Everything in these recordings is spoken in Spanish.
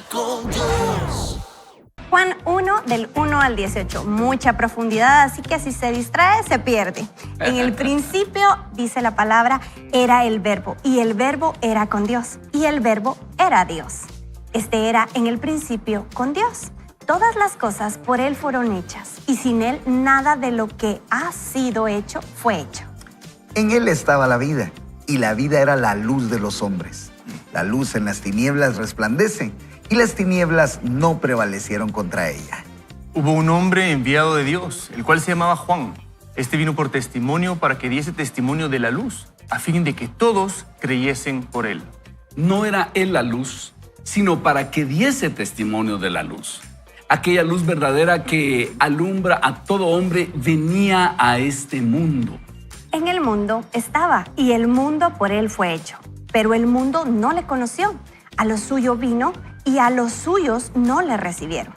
con Dios. Juan 1, del 1 al 18. Mucha profundidad, así que si se distrae, se pierde. En el principio, dice la palabra, era el Verbo, y el Verbo era con Dios, y el Verbo era Dios. Este era en el principio con Dios. Todas las cosas por Él fueron hechas, y sin Él nada de lo que ha sido hecho fue hecho. En Él estaba la vida, y la vida era la luz de los hombres. La luz en las tinieblas resplandece, y las tinieblas no prevalecieron contra ella. Hubo un hombre enviado de Dios, el cual se llamaba Juan. Este vino por testimonio para que diese testimonio de la luz, a fin de que todos creyesen por él. No era él la luz, sino para que diese testimonio de la luz. Aquella luz verdadera que alumbra a todo hombre venía a este mundo. En el mundo estaba, y el mundo por Él fue hecho. Pero el mundo no le conoció. A lo suyo vino, y a los suyos no le recibieron.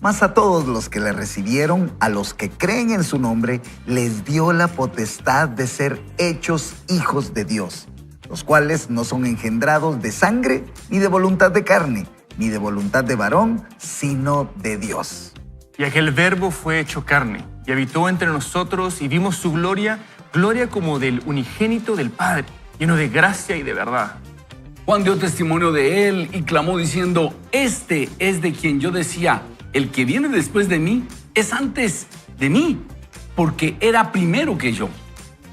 Mas a todos los que le recibieron, a los que creen en su nombre, les dio la potestad de ser hechos hijos de Dios, los cuales no son engendrados de sangre, ni de voluntad de carne, ni de voluntad de varón, sino de Dios. Y aquel Verbo fue hecho carne, y habitó entre nosotros, y vimos su gloria, gloria como del unigénito del Padre, lleno de gracia y de verdad. Juan dio testimonio de él y clamó diciendo, este es de quien yo decía, el que viene después de mí es antes de mí, porque era primero que yo,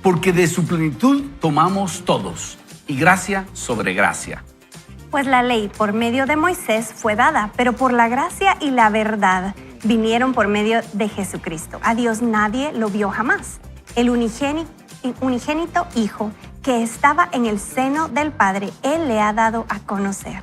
porque de su plenitud tomamos todos, y gracia sobre gracia. Pues la ley por medio de Moisés fue dada, pero por la gracia y la verdad vinieron por medio de Jesucristo. A Dios nadie lo vio jamás. El unigénito Hijo que estaba en el seno del Padre, Él le ha dado a conocer.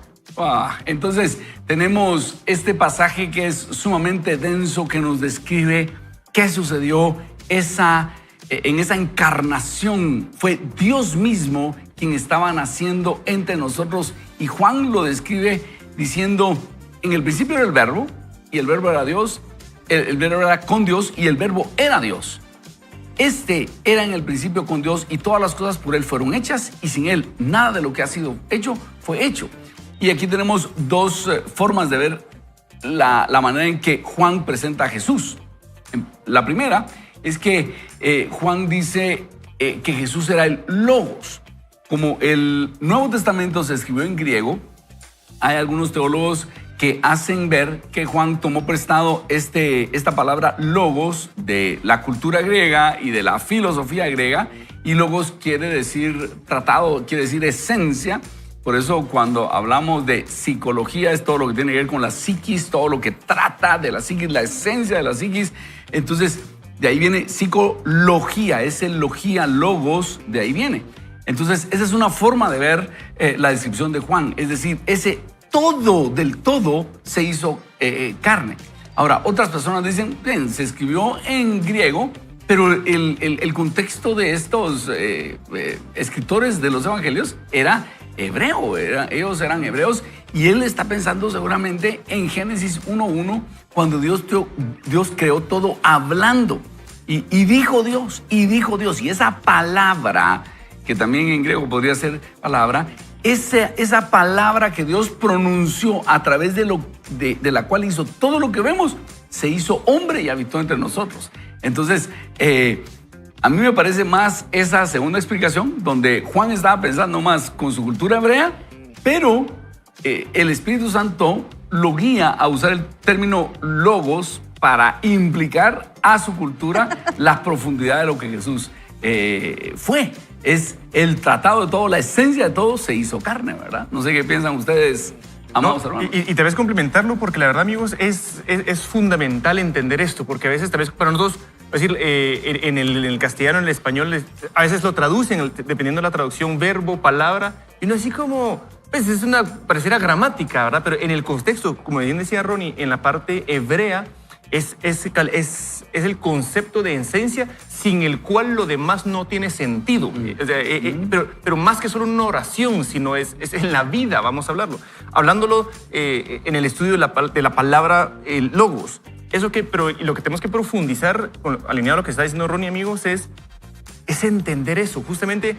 Entonces tenemos este pasaje que es sumamente denso, que nos describe qué sucedió en esa encarnación. Fue Dios mismo quien estaba naciendo entre nosotros, y Juan lo describe diciendo, en el principio era el Verbo, y el Verbo era Dios, el Verbo era con Dios, y el Verbo era Dios. Este era en el principio con Dios, y todas las cosas por Él fueron hechas, y sin Él nada de lo que ha sido hecho fue hecho. Y aquí tenemos dos formas de ver la manera en que Juan presenta a Jesús. La primera es que Juan dice que Jesús era el Logos. Como el Nuevo Testamento se escribió en griego, hay algunos teólogos que hacen ver que Juan tomó prestado esta palabra logos de la cultura griega y de la filosofía griega, y logos quiere decir tratado, quiere decir esencia. Por eso cuando hablamos de psicología es todo lo que tiene que ver con la psiquis, todo lo que trata de la psiquis, la esencia de la psiquis. Entonces de ahí viene psicología, ese logía, logos, de ahí viene. Entonces esa es una forma de ver la descripción de Juan, es decir, ese todo del todo se hizo carne. Ahora, otras personas dicen, bien, se escribió en griego, pero el contexto de estos escritores de los evangelios era hebreo, ellos eran hebreos, y él está pensando seguramente en Génesis 1:1, cuando Dios creó todo hablando, y dijo Dios, y esa palabra, que también en griego podría ser palabra, esa palabra que Dios pronunció a través de la cual hizo todo lo que vemos, se hizo hombre y habitó entre nosotros. Entonces, a mí me parece más esa segunda explicación, donde Juan estaba pensando más con su cultura hebrea, pero el Espíritu Santo lo guía a usar el término logos para implicar a su cultura la profundidad de lo que Jesús fue. Es el tratado de todo, la esencia de todo se hizo carne, ¿verdad? No sé qué piensan ustedes, amados hermanos. Y tal vez complementarlo, porque la verdad, amigos, es fundamental entender esto, porque a veces tal vez para nosotros, es decir, en el castellano, en el español, a veces lo traducen, dependiendo de la traducción, verbo, palabra, y no así como, pues es una, pareciera gramática, ¿verdad? Pero en el contexto, como bien decía Ronnie, en la parte hebrea, es el concepto de esencia sin el cual lo demás no tiene sentido. Pero más que solo una oración, sino es en la vida, vamos a hablarlo. Hablándolo en el estudio de la palabra logos. Pero lo que tenemos que profundizar, alineado a lo que está diciendo Ronnie, amigos, es entender eso. Justamente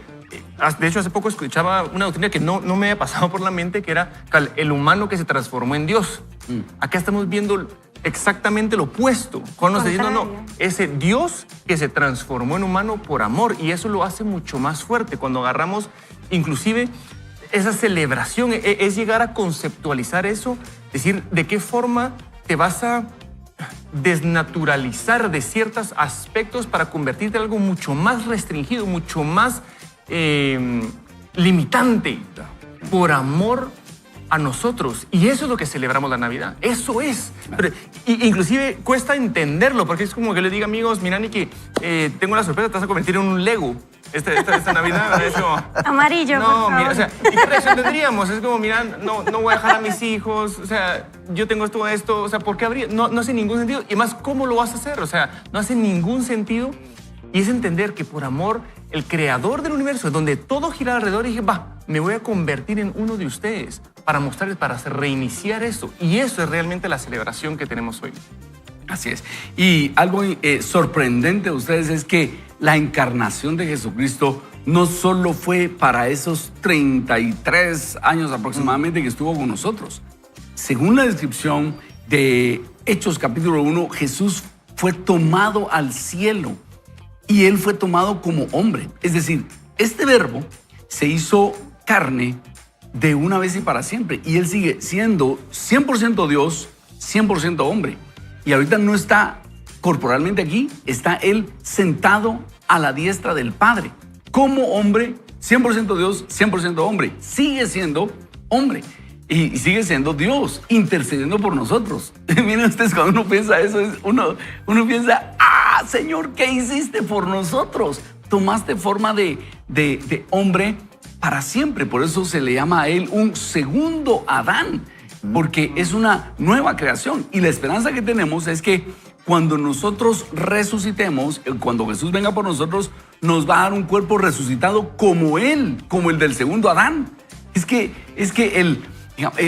de hecho hace poco escuchaba una doctrina que no me había pasado por la mente, que era el humano que se transformó en Dios. Acá estamos viendo exactamente lo opuesto. Juan nos está diciendo, no, ese Dios que se transformó en humano por amor, y eso lo hace mucho más fuerte cuando agarramos inclusive esa celebración, es llegar a conceptualizar eso, decir, de qué forma te vas a desnaturalizar de ciertos aspectos para convertirte en algo mucho más restringido, mucho más limitante, por amor a nosotros. Y eso es lo que celebramos la Navidad. Eso es. Pero, inclusive cuesta entenderlo, porque es como que le diga, amigos, mira, Nicky, tengo la sorpresa, te vas a convertir en un Lego esta Navidad. Es como, amarillo, no, por favor. mira, o sea, ¿y qué reacción tendríamos? Es como, mira, no voy a dejar a mis hijos, o sea, yo tengo esto, o sea, ¿por qué habría? No hace ningún sentido. Y además, ¿cómo lo vas a hacer? O sea, no hace ningún sentido. Y es entender que por amor, el creador del universo, donde todo gira alrededor, y dije, me voy a convertir en uno de ustedes para mostrarles, para reiniciar esto. Y eso es realmente la celebración que tenemos hoy. Así es. Y algo sorprendente de ustedes es que la encarnación de Jesucristo no solo fue para esos 33 años aproximadamente que estuvo con nosotros. Según la descripción de Hechos capítulo 1, Jesús fue tomado al cielo y él fue tomado como hombre. Es decir, este verbo se hizo carne de una vez y para siempre. Y él sigue siendo 100% Dios, 100% hombre. Y ahorita no está corporalmente aquí, está él sentado a la diestra del Padre. Como hombre, 100% Dios, 100% hombre. Sigue siendo hombre. Y sigue siendo Dios, intercediendo por nosotros. Miren ustedes, cuando uno piensa eso, uno piensa, Señor, ¿qué hiciste por nosotros? Tomaste forma de hombre para siempre. Por eso se le llama a él un segundo Adán, porque es una nueva creación. Y la esperanza que tenemos es que cuando nosotros resucitemos, cuando Jesús venga por nosotros, nos va a dar un cuerpo resucitado como él, como el del segundo Adán. Es que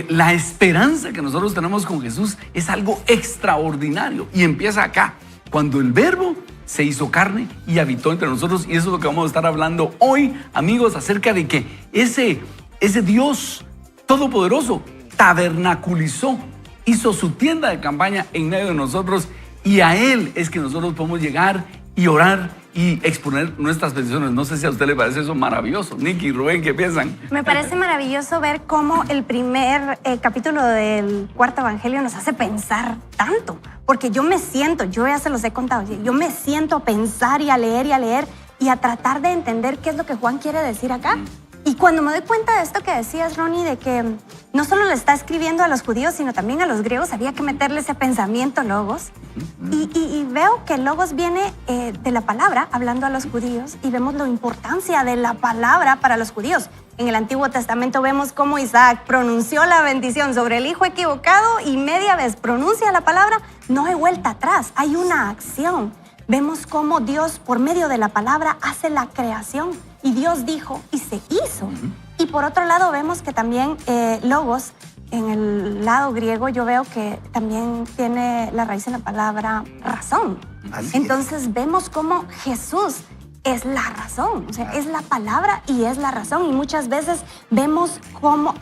la esperanza que nosotros tenemos con Jesús es algo extraordinario y empieza acá, cuando el Verbo se hizo carne y habitó entre nosotros. Y eso es lo que vamos a estar hablando hoy, amigos, acerca de que ese Dios todopoderoso tabernaculizó, hizo su tienda de campaña en medio de nosotros, y a Él es que nosotros podemos llegar y orar y exponer nuestras peticiones. No sé si a usted le parece eso maravilloso. Nicky, Rubén, ¿qué piensan? Me parece maravilloso ver cómo el primer capítulo del cuarto evangelio nos hace pensar tanto. Porque yo ya se los he contado, yo me siento a pensar y a leer y a tratar de entender qué es lo que Juan quiere decir acá. Y cuando me doy cuenta de esto que decías, Ronnie, de que no solo le está escribiendo a los judíos, sino también a los griegos, había que meterle ese pensamiento logos. Y veo que logos viene de la palabra, hablando a los judíos, y vemos la importancia de la palabra para los judíos. En el Antiguo Testamento vemos cómo Isaac pronunció la bendición sobre el hijo equivocado y media vez pronuncia la palabra, no hay vuelta atrás, hay una acción. Vemos cómo Dios, por medio de la palabra, hace la creación. Y Dios dijo y se hizo. Y por otro lado vemos que también logos, en el lado griego, yo veo que también tiene la raíz en la palabra razón. Entonces vemos cómo Jesús es la razón, o sea, es la palabra y es la razón. Y muchas veces vemos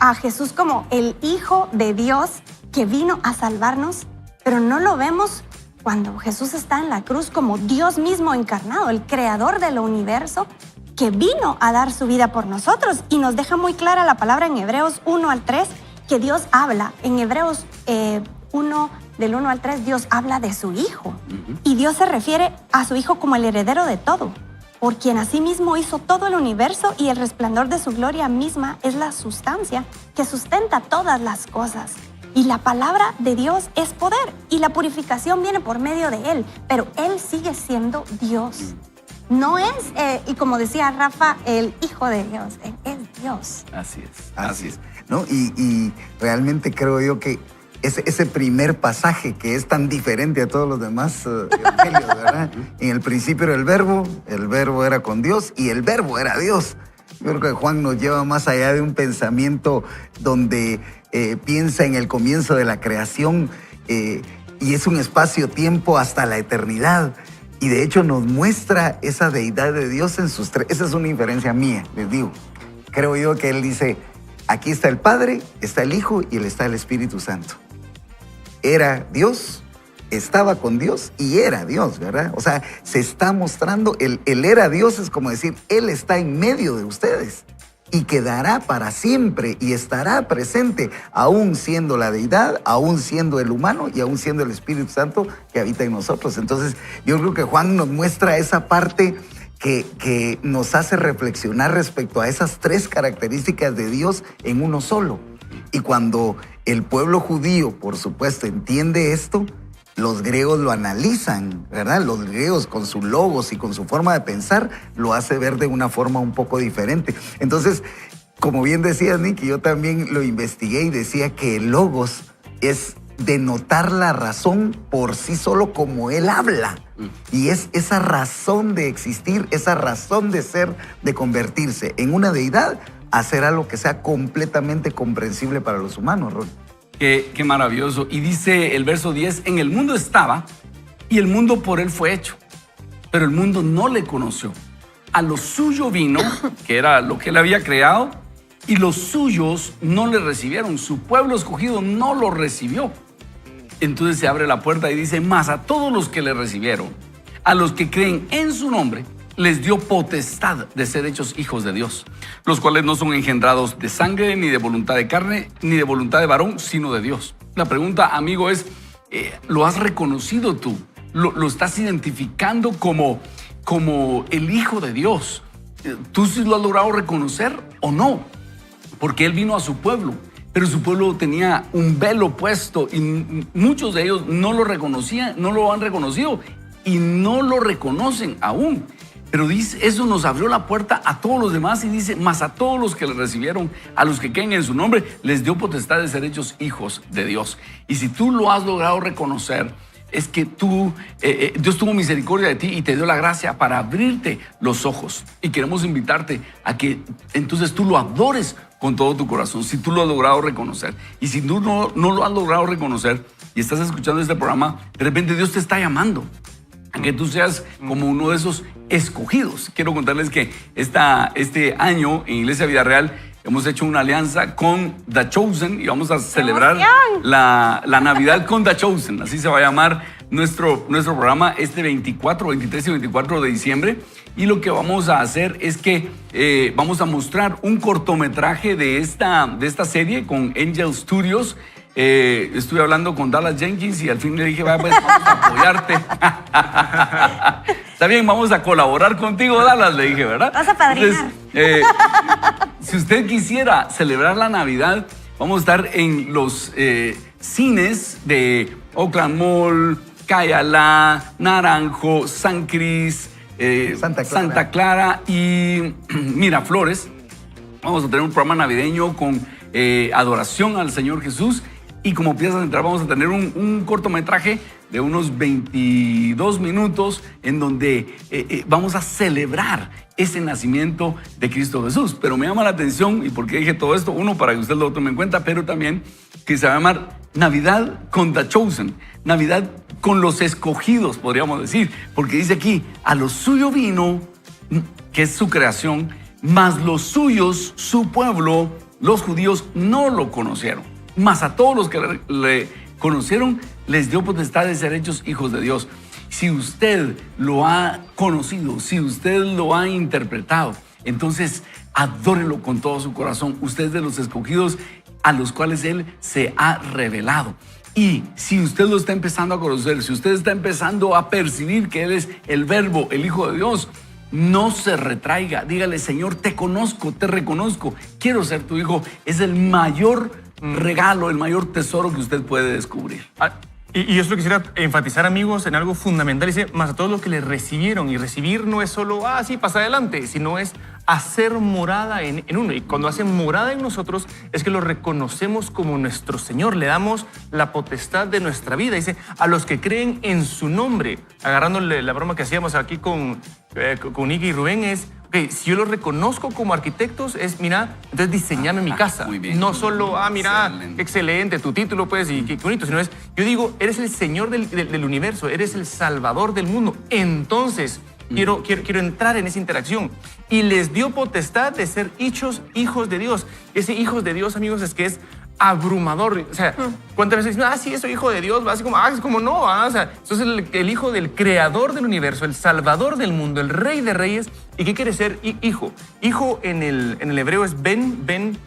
a Jesús como el Hijo de Dios que vino a salvarnos, pero no lo vemos cuando Jesús está en la cruz como Dios mismo encarnado, el creador del universo, que vino a dar su vida por nosotros. Y nos deja muy clara la palabra en Hebreos 1 al 3, que Dios habla. En Hebreos 1, del 1 al 3, Dios habla de su Hijo. Y Dios se refiere a su Hijo como el heredero de todo, por quien asimismo hizo todo el universo, y el resplandor de su gloria misma es la sustancia que sustenta todas las cosas. Y la palabra de Dios es poder, y la purificación viene por medio de Él, pero Él sigue siendo Dios. No es, y como decía Rafa, el Hijo de Dios, Él es Dios. Así es. ¿No? Y realmente creo yo que ese primer pasaje, que es tan diferente a todos los demás evangelios, ¿verdad? En el principio era el verbo era con Dios y el verbo era Dios. Yo creo que Juan nos lleva más allá de un pensamiento donde piensa en el comienzo de la creación y es un espacio-tiempo hasta la eternidad. Y de hecho nos muestra esa deidad de Dios en sus tres. Esa es una inferencia mía, les digo. Creo yo que él dice, aquí está el Padre, está el Hijo y está el Espíritu Santo. Era Dios, estaba con Dios y era Dios, ¿verdad? O sea, se está mostrando, el era Dios es como decir, Él está en medio de ustedes y quedará para siempre y estará presente, aún siendo la deidad, aún siendo el humano y aún siendo el Espíritu Santo que habita en nosotros. Entonces, yo creo que Juan nos muestra esa parte que nos hace reflexionar respecto a esas tres características de Dios en uno solo. Y cuando el pueblo judío, por supuesto, entiende esto, los griegos lo analizan, ¿verdad? Los griegos con su logos y con su forma de pensar lo hace ver de una forma un poco diferente. Entonces, como bien decías, Nick, yo también lo investigué y decía que el logos es denotar la razón por sí solo como él habla. Y es esa razón de existir, esa razón de ser, de convertirse en una deidad, hacer algo que sea completamente comprensible para los humanos, Ron. Qué maravilloso. Y dice el verso 10, en el mundo estaba y el mundo por él fue hecho, pero el mundo no le conoció. A lo suyo vino, que era lo que él había creado, y los suyos no le recibieron. Su pueblo escogido no lo recibió. Entonces se abre la puerta y dice, mas a todos los que le recibieron, a los que creen en su nombre, les dio potestad de ser hechos hijos de Dios, los cuales no son engendrados de sangre, ni de voluntad de carne, ni de voluntad de varón, sino de Dios. La pregunta, amigo, es, ¿lo has reconocido tú? ¿Lo estás identificando como el Hijo de Dios? ¿Tú sí lo has logrado reconocer o no? Porque Él vino a su pueblo, pero su pueblo tenía un velo puesto y muchos de ellos no lo reconocían, no lo han reconocido y no lo reconocen aún. Pero dice, eso nos abrió la puerta a todos los demás y dice, mas a todos los que le recibieron, a los que creen en su nombre, les dio potestad de ser hechos hijos de Dios. Y si tú lo has logrado reconocer, es que Dios tuvo misericordia de ti y te dio la gracia para abrirte los ojos. Y queremos invitarte a que entonces tú lo adores con todo tu corazón, si tú lo has logrado reconocer. Y si tú no lo has logrado reconocer y estás escuchando este programa, de repente Dios te está llamando a que tú seas como uno de esos escogidos. Quiero contarles que este año en Iglesia Vida Real hemos hecho una alianza con The Chosen y vamos a celebrar la Navidad con The Chosen. Así se va a llamar nuestro programa este 23 y 24 de diciembre. Y lo que vamos a hacer es que vamos a mostrar un cortometraje de esta serie con Angel Studios. Estuve hablando con Dallas Jenkins y al fin le dije, vaya, pues vamos a apoyarte. Está bien, vamos a colaborar contigo, Dallas, le dije, ¿verdad? Vas a padrinar. Entonces, si usted quisiera celebrar la Navidad, vamos a estar en los cines de Oakland Mall, Cayala, Naranjo, San Cris, Santa Clara y Miraflores. Vamos a tener un programa navideño con adoración al Señor Jesús. Y como pieza central vamos a tener un cortometraje de unos 22 minutos en donde vamos a celebrar ese nacimiento de Cristo Jesús. Pero me llama la atención, y por qué dije todo esto, uno, para que usted lo tome en cuenta, pero también que se va a llamar Navidad con The Chosen, Navidad con los escogidos, podríamos decir, porque dice aquí, a lo suyo vino, que es su creación, mas los suyos, su pueblo, los judíos, no lo conocieron. Mas a todos los que le conocieron, les dio potestad de ser hechos hijos de Dios. Si usted lo ha conocido, si usted lo ha interpretado, entonces adórelo con todo su corazón. Usted es de los escogidos a los cuales Él se ha revelado. Y si usted lo está empezando a conocer, si usted está empezando a percibir que Él es el Verbo, el Hijo de Dios, no se retraiga. Dígale, Señor, te conozco, te reconozco, quiero ser tu hijo. Es el mayor regalo, el mayor tesoro que usted puede descubrir. Y yo solo quisiera enfatizar, amigos, en algo fundamental. Dice, más a todos los que le recibieron. Y recibir no es solo, sí, pasa adelante, sino es hacer morada en uno. Y cuando hacen morada en nosotros, es que lo reconocemos como nuestro Señor. Le damos la potestad de nuestra vida. Dice, a los que creen en su nombre. Agarrándole la broma que hacíamos aquí con Nicky y Rubén, es ok, si yo los reconozco como arquitectos, es, mira, entonces diseñame mi casa. Muy bien. No solo, mira, Excelente. excelente, tu título, pues, y qué bonito, sino es, yo digo, eres el Señor del universo, eres el Salvador del mundo. Entonces, quiero entrar en esa interacción. Y les dio potestad de ser hechos hijos de Dios. Ese hijos de Dios, amigos, es que es abrumador. O sea, ¿cuántas veces dicen, sí, soy hijo de Dios? Así como, es como no. O sea, sos el hijo del creador del universo, el salvador del mundo, el rey de reyes. ¿Y qué quiere ser hijo? Hijo en el hebreo es ben,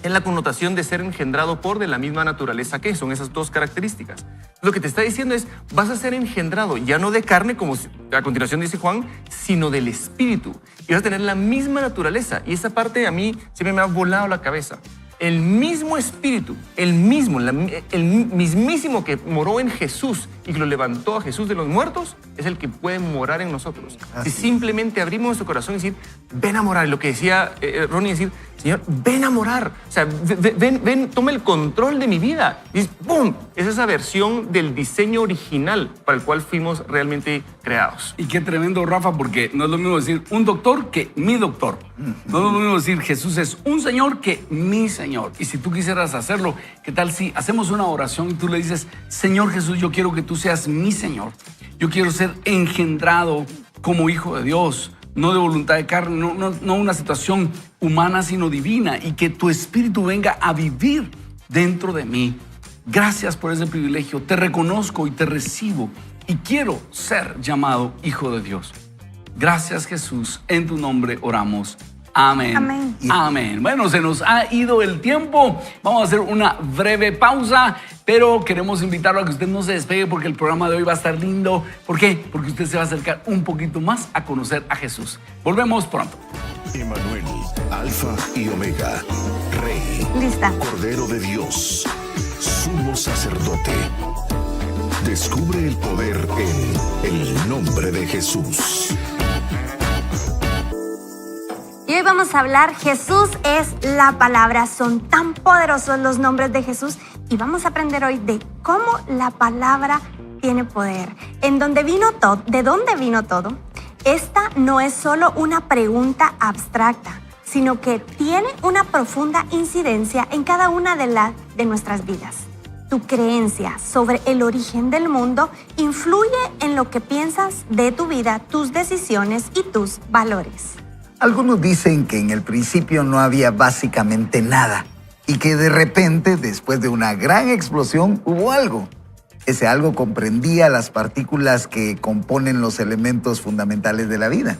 en la connotación de ser engendrado por de la misma naturaleza que son esas dos características. Lo que te está diciendo es, vas a ser engendrado ya no de carne, como a continuación dice Juan, sino del espíritu. Y vas a tener la misma naturaleza. Y esa parte a mí siempre me ha volado la cabeza. El mismo espíritu, el mismísimo que moró en Jesús y que lo levantó a Jesús de los muertos, es el que puede morar en nosotros. Si simplemente abrimos nuestro corazón y decir, ven a morar. Y lo que decía Ronnie, decir, Señor, ven a morar. O sea, ven, toma el control de mi vida. Y ¡pum! Es esa versión del diseño original para el cual fuimos realmente creados. Y qué tremendo, Rafa, porque no es lo mismo decir un doctor que mi doctor. No es lo mismo decir Jesús es un Señor que mi Señor. Y si tú quisieras hacerlo, ¿qué tal si hacemos una oración y tú le dices, Señor Jesús, yo quiero que tú seas mi Señor. Yo quiero ser engendrado como hijo de Dios, no de voluntad de carne, no una situación humana, sino divina, y que tu espíritu venga a vivir dentro de mí. Gracias por ese privilegio. Te reconozco y te recibo y quiero ser llamado hijo de Dios. Gracias, Jesús. En tu nombre oramos. Amén. Amén. Amén. Bueno, se nos ha ido el tiempo. Vamos a hacer una breve pausa, pero queremos invitarlo a que usted no se despegue porque el programa de hoy va a estar lindo. ¿Por qué? Porque usted se va a acercar un poquito más a conocer a Jesús. Volvemos pronto. Emmanuel, Alfa y Omega, Rey, Lista. Cordero de Dios, Sumo Sacerdote. Descubre el poder en el nombre de Jesús. Y hoy vamos a hablar, Jesús es la palabra. Son tan poderosos los nombres de Jesús y vamos a aprender hoy de cómo la palabra tiene poder. ¿De dónde vino todo? Esta no es solo una pregunta abstracta, sino que tiene una profunda incidencia en cada una de nuestras vidas. Tu creencia sobre el origen del mundo influye en lo que piensas de tu vida, tus decisiones y tus valores. Algunos dicen que en el principio no había básicamente nada y que de repente, después de una gran explosión, hubo algo. Ese algo comprendía las partículas que componen los elementos fundamentales de la vida.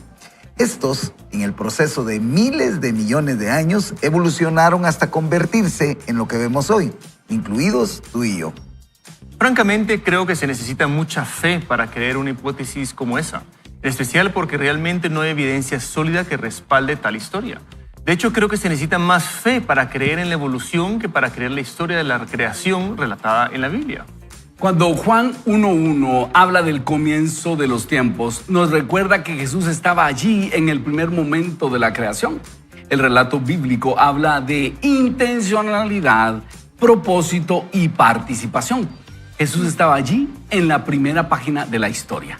Estos, en el proceso de miles de millones de años, evolucionaron hasta convertirse en lo que vemos hoy, incluidos tú y yo. Francamente, creo que se necesita mucha fe para creer una hipótesis como esa. En especial porque realmente no hay evidencia sólida que respalde tal historia. De hecho, creo que se necesita más fe para creer en la evolución que para creer la historia de la creación relatada en la Biblia. Cuando Juan 1:1 habla del comienzo de los tiempos, nos recuerda que Jesús estaba allí en el primer momento de la creación. El relato bíblico habla de intencionalidad, propósito y participación. Jesús estaba allí en la primera página de la historia.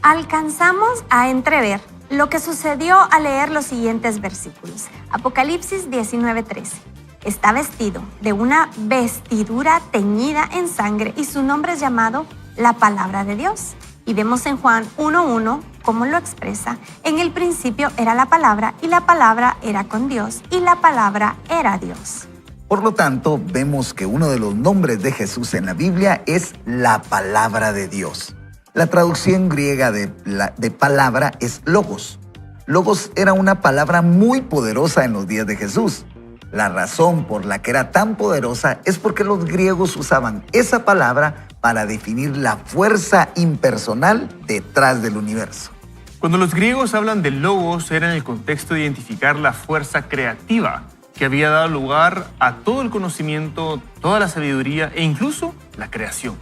Alcanzamos a entrever lo que sucedió al leer los siguientes versículos. Apocalipsis 19:13. Está vestido de una vestidura teñida en sangre y su nombre es llamado la Palabra de Dios. Y vemos en Juan 1:1 cómo lo expresa. En el principio era la Palabra y la Palabra era con Dios y la Palabra era Dios. Por lo tanto, vemos que uno de los nombres de Jesús en la Biblia es la Palabra de Dios. La traducción griega de palabra es logos. Logos era una palabra muy poderosa en los días de Jesús. La razón por la que era tan poderosa es porque los griegos usaban esa palabra para definir la fuerza impersonal detrás del universo. Cuando los griegos hablan de logos, era en el contexto de identificar la fuerza creativa que había dado lugar a todo el conocimiento, toda la sabiduría e incluso la creación.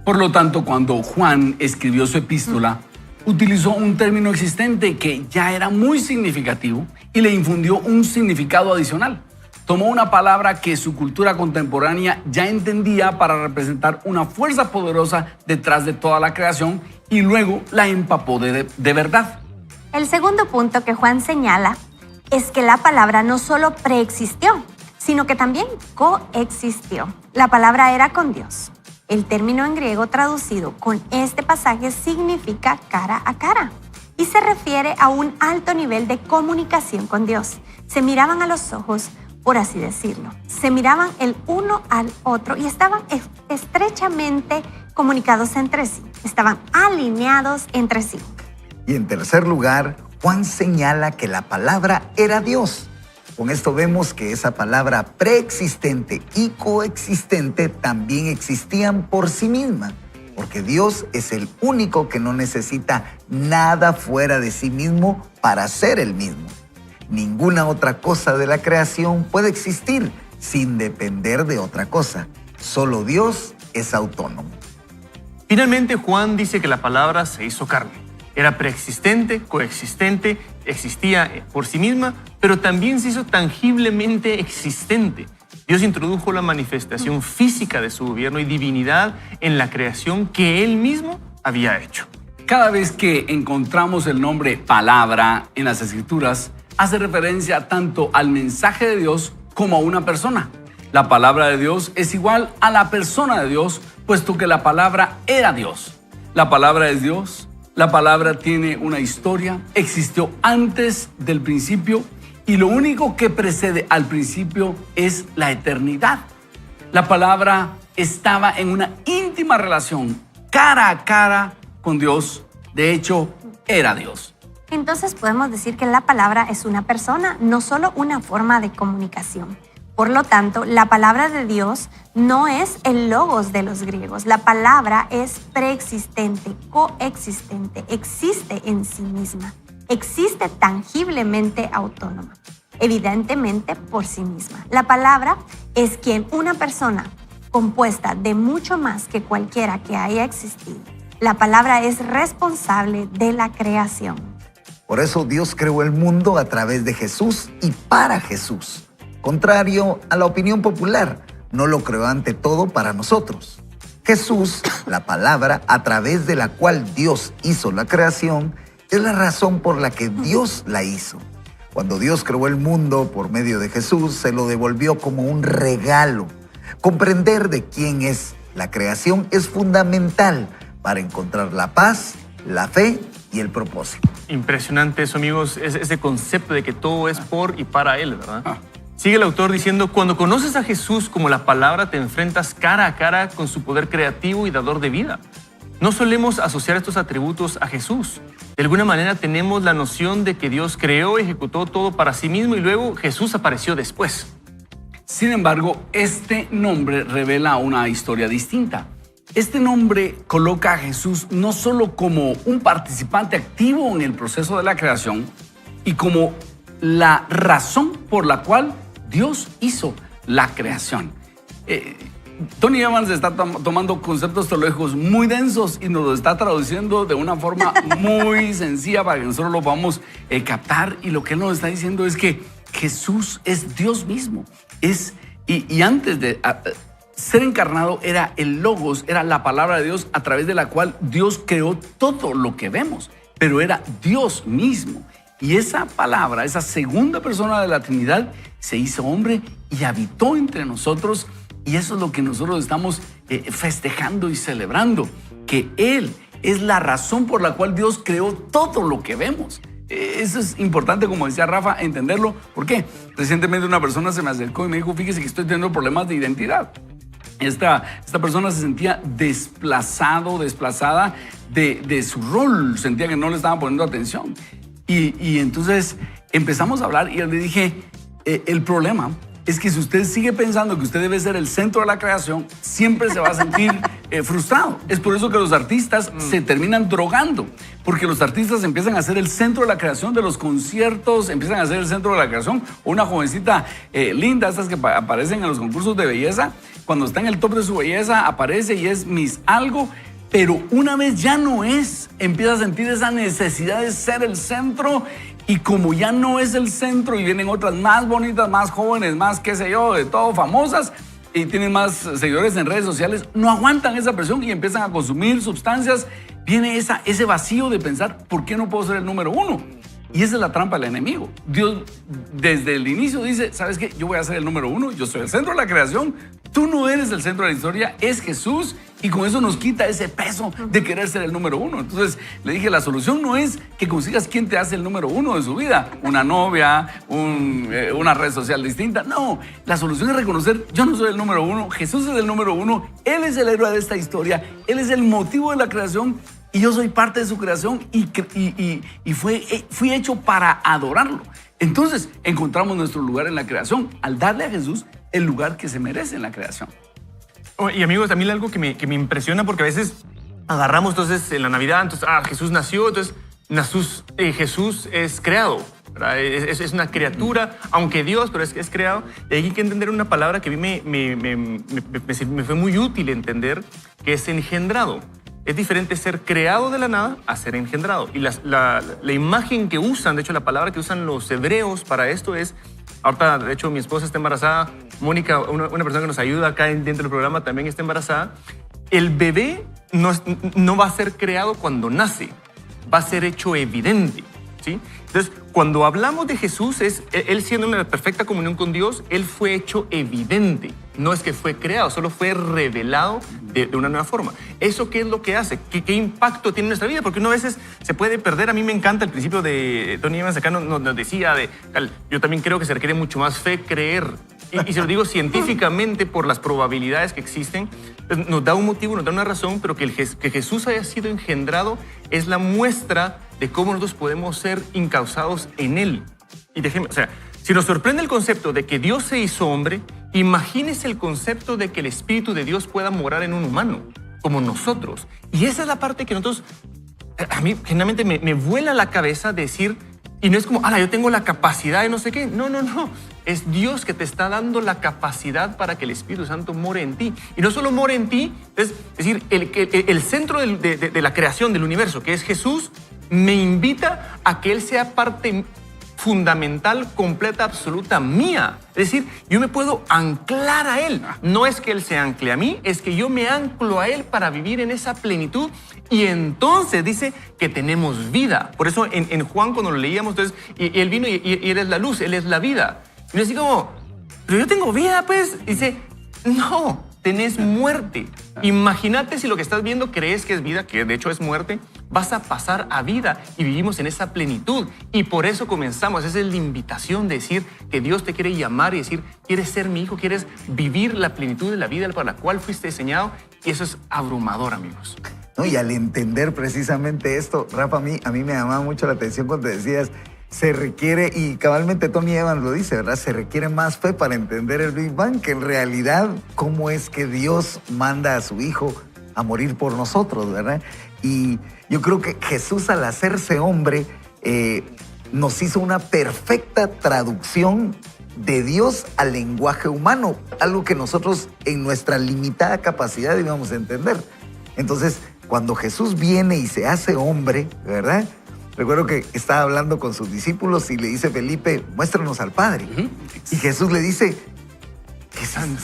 Por lo tanto, cuando Juan escribió su epístola, utilizó un término existente que ya era muy significativo y le infundió un significado adicional. Tomó una palabra que su cultura contemporánea ya entendía para representar una fuerza poderosa detrás de toda la creación y luego la empapó de verdad. El segundo punto que Juan señala es que la palabra no solo preexistió, sino que también coexistió. La palabra era con Dios. El término en griego traducido con este pasaje significa cara a cara y se refiere a un alto nivel de comunicación con Dios. Se miraban a los ojos, por así decirlo. Se miraban el uno al otro y estaban estrechamente comunicados entre sí. Estaban alineados entre sí. Y en tercer lugar, Juan señala que la palabra era Dios. Con esto vemos que esa palabra preexistente y coexistente también existían por sí misma, porque Dios es el único que no necesita nada fuera de sí mismo para ser el mismo. Ninguna otra cosa de la creación puede existir sin depender de otra cosa. Solo Dios es autónomo. Finalmente, Juan dice que la palabra se hizo carne. Era preexistente, coexistente, existía por sí misma, pero también se hizo tangiblemente existente. Dios introdujo la manifestación física de su gobierno y divinidad en la creación que Él mismo había hecho. Cada vez que encontramos el nombre palabra en las Escrituras, hace referencia tanto al mensaje de Dios como a una persona. La palabra de Dios es igual a la persona de Dios, puesto que la palabra era Dios. La palabra es Dios. La palabra tiene una historia, existió antes del principio y lo único que precede al principio es la eternidad. La palabra estaba en una íntima relación, cara a cara con Dios. De hecho, era Dios. Entonces podemos decir que la palabra es una persona, no solo una forma de comunicación. Por lo tanto, la palabra de Dios no es el logos de los griegos. La palabra es preexistente, coexistente, existe en sí misma, existe tangiblemente autónoma, evidentemente por sí misma. La palabra es quien una persona compuesta de mucho más que cualquiera que haya existido. La palabra es responsable de la creación. Por eso Dios creó el mundo a través de Jesús y para Jesús. Contrario a la opinión popular, no lo creó ante todo para nosotros. Jesús, la palabra a través de la cual Dios hizo la creación, es la razón por la que Dios la hizo. Cuando Dios creó el mundo por medio de Jesús, se lo devolvió como un regalo. Comprender de quién es la creación es fundamental para encontrar la paz, la fe y el propósito. Impresionante eso, amigos, ese concepto de que todo es por y para Él, ¿verdad? Sigue el autor diciendo, cuando conoces a Jesús como la palabra, te enfrentas cara a cara con su poder creativo y dador de vida. No solemos asociar estos atributos a Jesús. De alguna manera tenemos la noción de que Dios creó y ejecutó todo para sí mismo y luego Jesús apareció después. Sin embargo, este nombre revela una historia distinta. Este nombre coloca a Jesús no solo como un participante activo en el proceso de la creación y como la razón por la cual Dios hizo la creación. Tony Evans está tomando conceptos teológicos muy densos y nos lo está traduciendo de una forma muy sencilla para que nosotros lo podamos captar. Y lo que él nos está diciendo es que Jesús es Dios mismo. Y antes de ser encarnado era el Logos, era la palabra de Dios a través de la cual Dios creó todo lo que vemos. Pero era Dios mismo. Y esa palabra, esa segunda persona de la Trinidad, se hizo hombre y habitó entre nosotros. Y eso es lo que nosotros estamos festejando y celebrando, que Él es la razón por la cual Dios creó todo lo que vemos. Eso es importante, como decía Rafa, entenderlo. ¿Por qué? Recientemente una persona se me acercó y me dijo, fíjese que estoy teniendo problemas de identidad. Esta persona se sentía desplazada de su rol, sentía que no le estaban poniendo atención. Y entonces empezamos a hablar y yo le dije, el problema es que si usted sigue pensando que usted debe ser el centro de la creación, siempre se va a sentir frustrado. Es por eso que los artistas se terminan drogando, porque los artistas empiezan a ser el centro de la creación de los conciertos, empiezan a ser el centro de la creación. Una jovencita linda, estas que aparecen en los concursos de belleza, cuando está en el top de su belleza, aparece y es Miss algo, pero una vez ya no es, empieza a sentir esa necesidad de ser el centro. Y como ya no es el centro y vienen otras más bonitas, más jóvenes, más qué sé yo, de todo famosas y tienen más seguidores en redes sociales, no aguantan esa presión y empiezan a consumir sustancias. Viene ese vacío de pensar, ¿por qué no puedo ser el número uno? Y esa es la trampa del enemigo. Dios desde el inicio dice, ¿sabes qué? Yo voy a ser el número uno, yo soy el centro de la creación, tú no eres el centro de la historia, es Jesús, y con eso nos quita ese peso de querer ser el número uno. Entonces le dije, la solución no es que consigas quién te hace el número uno de su vida, una novia, una red social distinta. No, la solución es reconocer, yo no soy el número uno, Jesús es el número uno, Él es el héroe de esta historia, Él es el motivo de la creación, y yo soy parte de su creación y fui hecho para adorarlo. Entonces encontramos nuestro lugar en la creación al darle a Jesús el lugar que se merece en la creación. Y amigos, también algo que me impresiona, porque a veces agarramos entonces en la Navidad, entonces Jesús nació, entonces Jesús es creado, ¿verdad? Es una criatura, aunque Dios, pero es creado. Y hay que entender una palabra que a mí me fue muy útil entender, que es engendrado. Es diferente ser creado de la nada a ser engendrado. Y la imagen que usan, de hecho la palabra que usan los hebreos para esto es, ahorita de hecho mi esposa está embarazada, Mónica, una persona que nos ayuda acá dentro del programa, también está embarazada. El bebé no va a ser creado cuando nace, va a ser hecho evidente, ¿sí? Entonces, cuando hablamos de Jesús, Él siendo una perfecta comunión con Dios, Él fue hecho evidente. No es que fue creado, solo fue revelado de una nueva forma. ¿Eso qué es lo que hace? ¿Qué impacto tiene en nuestra vida? Porque uno a veces se puede perder. A mí me encanta el principio de Tony Evans acá nos decía, yo también creo que se requiere mucho más fe creer. Y se lo digo científicamente por las probabilidades que existen. Nos da un motivo, nos da una razón, pero que Jesús haya sido engendrado es la muestra de cómo nosotros podemos ser encausados en Él. Y déjenme, o sea, si nos sorprende el concepto de que Dios se hizo hombre, imagínese el concepto de que el Espíritu de Dios pueda morar en un humano, como nosotros. Y esa es la parte que nosotros, a mí generalmente me vuela la cabeza decir, y no es como, yo tengo la capacidad de no sé qué. No. Es Dios que te está dando la capacidad para que el Espíritu Santo more en ti. Y no solo more en ti, es decir, el centro de la creación del universo, que es Jesús, me invita a que Él sea parte fundamental, completa, absoluta mía. Es decir, yo me puedo anclar a Él. No es que Él se ancle a mí, es que yo me anclo a Él para vivir en esa plenitud. Y entonces dice que tenemos vida. Por eso en Juan, cuando lo leíamos, entonces, y Él vino y Él es la luz, Él es la vida. Y yo así como, pero yo tengo vida, pues. Dice, no, tenés muerte. Imagínate si lo que estás viendo crees que es vida, que de hecho es muerte, vas a pasar a vida y vivimos en esa plenitud. Y por eso comenzamos. Esa es la invitación de decir que Dios te quiere llamar y decir, quieres ser mi hijo, quieres vivir la plenitud de la vida para la cual fuiste diseñado. Y eso es abrumador, amigos. No, y al entender precisamente esto, Rafa, a mí me llamaba mucho la atención cuando decías, se requiere, y cabalmente Tony Evans lo dice, ¿verdad? Se requiere más fe para entender el Big Bang, que en realidad, ¿cómo es que Dios manda a su Hijo a morir por nosotros, ¿verdad? Y yo creo que Jesús, al hacerse hombre, nos hizo una perfecta traducción de Dios al lenguaje humano, algo que nosotros en nuestra limitada capacidad íbamos a entender. Entonces, cuando Jesús viene y se hace hombre, ¿verdad? Recuerdo que estaba hablando con sus discípulos y le dice Felipe, muéstranos al Padre. Y Jesús le dice,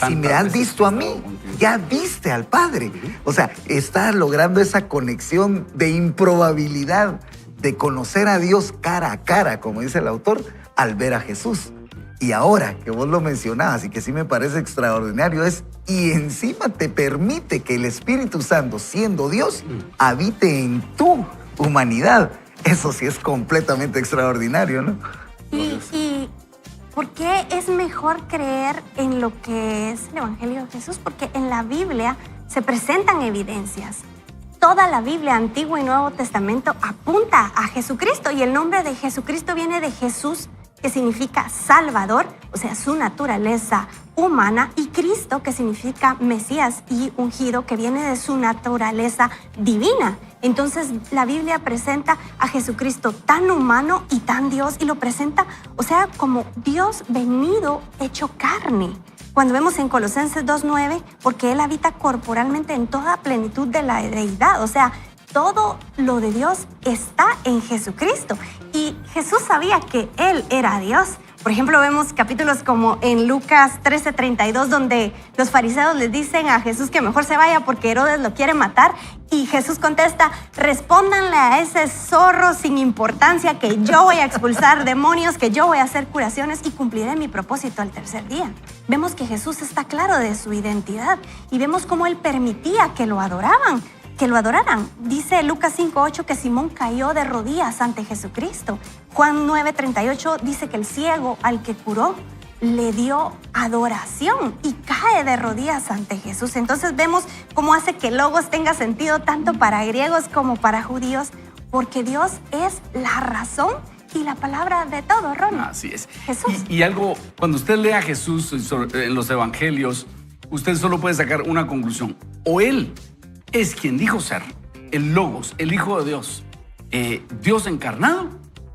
si me has visto a mí, ya viste al Padre. O sea, está logrando esa conexión de improbabilidad de conocer a Dios cara a cara, como dice el autor, al ver a Jesús. Y ahora que vos lo mencionabas y que sí me parece extraordinario y encima te permite que el Espíritu Santo, siendo Dios, habite en tu humanidad. Eso sí es completamente extraordinario, ¿no? ¿Y por qué es mejor creer en lo que es el Evangelio de Jesús? Porque en la Biblia se presentan evidencias. Toda la Biblia, Antiguo y Nuevo Testamento, apunta a Jesucristo. Y el nombre de Jesucristo viene de Jesús, que significa Salvador, o sea, su naturaleza humana, y Cristo, que significa Mesías y ungido, que viene de su naturaleza divina. Entonces, la Biblia presenta a Jesucristo tan humano y tan Dios, y lo presenta, o sea, como Dios venido hecho carne. Cuando vemos en Colosenses 2:9, porque Él habita corporalmente en toda plenitud de la deidad, o sea, todo lo de Dios está en Jesucristo. Y Jesús sabía que Él era Dios, Por ejemplo, vemos capítulos como en Lucas 13:32, donde los fariseos les dicen a Jesús que mejor se vaya porque Herodes lo quiere matar. Y Jesús contesta, respóndanle a ese zorro sin importancia que yo voy a expulsar demonios, que yo voy a hacer curaciones y cumpliré mi propósito al tercer día. Vemos que Jesús está claro de su identidad y vemos cómo él permitía que lo adoraran. Que lo adoraran. Dice Lucas 5:8 que Simón cayó de rodillas ante Jesucristo. Juan 9:38 dice que el ciego al que curó le dio adoración y cae de rodillas ante Jesús. Entonces vemos cómo hace que Logos tenga sentido tanto para griegos como para judíos, porque Dios es la razón y la palabra de todo, Ronnie. Así es. Jesús. Y algo, cuando usted lee a Jesús en los evangelios, usted solo puede sacar una conclusión. O él es quien dijo ser, el Logos, el Hijo de Dios, Dios encarnado,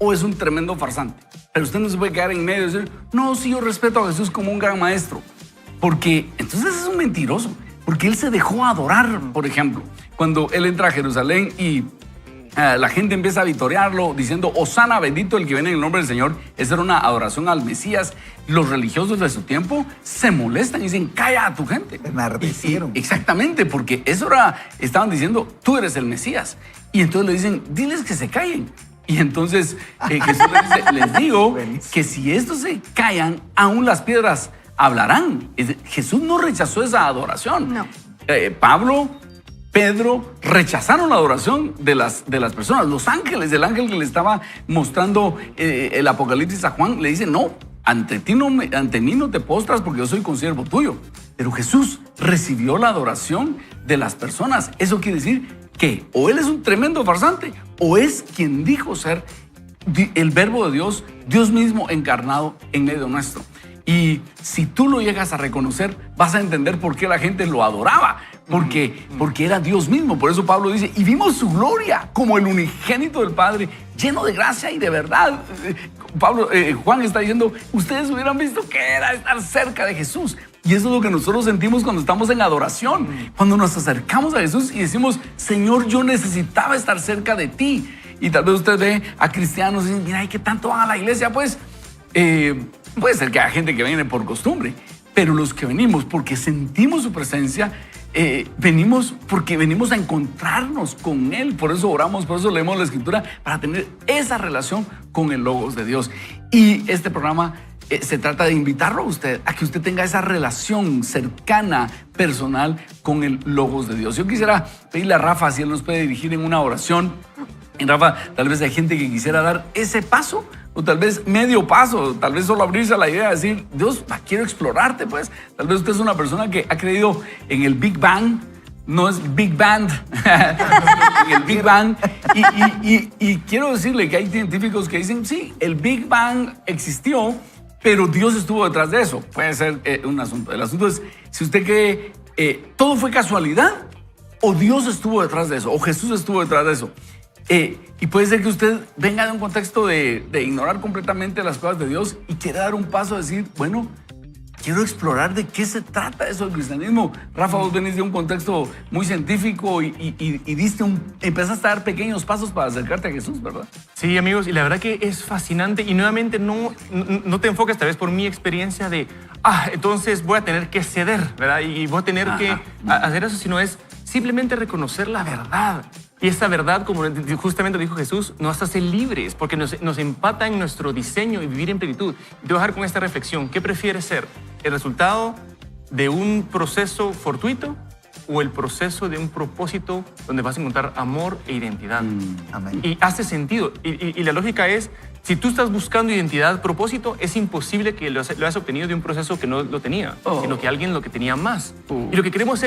o es un tremendo farsante. Pero usted no se puede quedar en medio y decir, no, sí, yo respeto a Jesús como un gran maestro. Porque entonces es un mentiroso. Porque él se dejó adorar, por ejemplo, cuando él entra a Jerusalén y la gente empieza a vitorearlo diciendo, Hosana, bendito el que viene en el nombre del Señor. Esa era una adoración al Mesías. Los religiosos de su tiempo se molestan y dicen, calla a tu gente. Enardecieron. Exactamente, porque eso era, estaban diciendo, tú eres el Mesías. Y entonces le dicen, diles que se callen. Y entonces Jesús les dice, les digo que si estos se callan, aún las piedras hablarán. Jesús no rechazó esa adoración. No. Pablo, Pedro rechazaron la adoración de las personas. Los ángeles, el ángel que le estaba mostrando el Apocalipsis a Juan, le dice, no, ante mí no te postras porque yo soy consiervo tuyo. Pero Jesús recibió la adoración de las personas. Eso quiere decir que o él es un tremendo farsante o es quien dijo ser el verbo de Dios, Dios mismo encarnado en medio nuestro. Y si tú lo llegas a reconocer, vas a entender por qué la gente lo adoraba. Porque era Dios mismo. Por eso Pablo dice, y vimos su gloria como el unigénito del Padre, lleno de gracia y de verdad. Juan está diciendo, ustedes hubieran visto que era estar cerca de Jesús. Y eso es lo que nosotros sentimos cuando estamos en adoración. Cuando nos acercamos a Jesús y decimos, Señor, yo necesitaba estar cerca de ti. Y tal vez usted ve a cristianos y dice, mira, ¿y qué tanto van a la iglesia? Pues puede ser que haya gente que viene por costumbre, pero los que venimos porque sentimos su presencia, venimos porque venimos a encontrarnos con Él. Por eso oramos, por eso leemos la Escritura, para tener esa relación con el Logos de Dios. Y este programa se trata de invitarlo a usted a que usted tenga esa relación cercana, personal con el Logos de Dios. Yo quisiera pedirle a Rafa si él nos puede dirigir en una oración. Y Rafa, tal vez hay gente que quisiera dar ese paso, o tal vez medio paso, tal vez solo abrirse a la idea de decir, Dios, quiero explorarte, pues. Tal vez usted es una persona que ha creído en el Big Bang, no es Big Band, en el Big Bang. Y quiero decirle que hay científicos que dicen, sí, el Big Bang existió, pero Dios estuvo detrás de eso. Puede ser un asunto. El asunto es, si usted cree, todo fue casualidad, o Dios estuvo detrás de eso, o Jesús estuvo detrás de eso. Y puede ser que usted venga de un contexto de ignorar completamente las cosas de Dios y quiera dar un paso a decir, bueno, quiero explorar de qué se trata eso del cristianismo. Rafa, vos venís de un contexto muy científico y empezaste a dar pequeños pasos para acercarte a Jesús, ¿verdad? Sí, amigos, y la verdad que es fascinante. Y nuevamente no te enfocas tal vez por mi experiencia de, entonces voy a tener que ceder, ¿verdad? Y voy a tener que hacer eso, sino es simplemente reconocer la verdad. Y esa verdad, como justamente dijo Jesús, nos hace libres porque nos empata en nuestro diseño y vivir en plenitud. Y te voy a dejar con esta reflexión. ¿Qué prefieres ser? ¿El resultado de un proceso fortuito o el proceso de un propósito donde vas a encontrar amor e identidad? Amén. Y hace sentido. Y la lógica es, si tú estás buscando identidad, propósito, es imposible que lo hayas obtenido de un proceso que no lo tenía, sino que alguien lo que tenía más. Y lo que queremos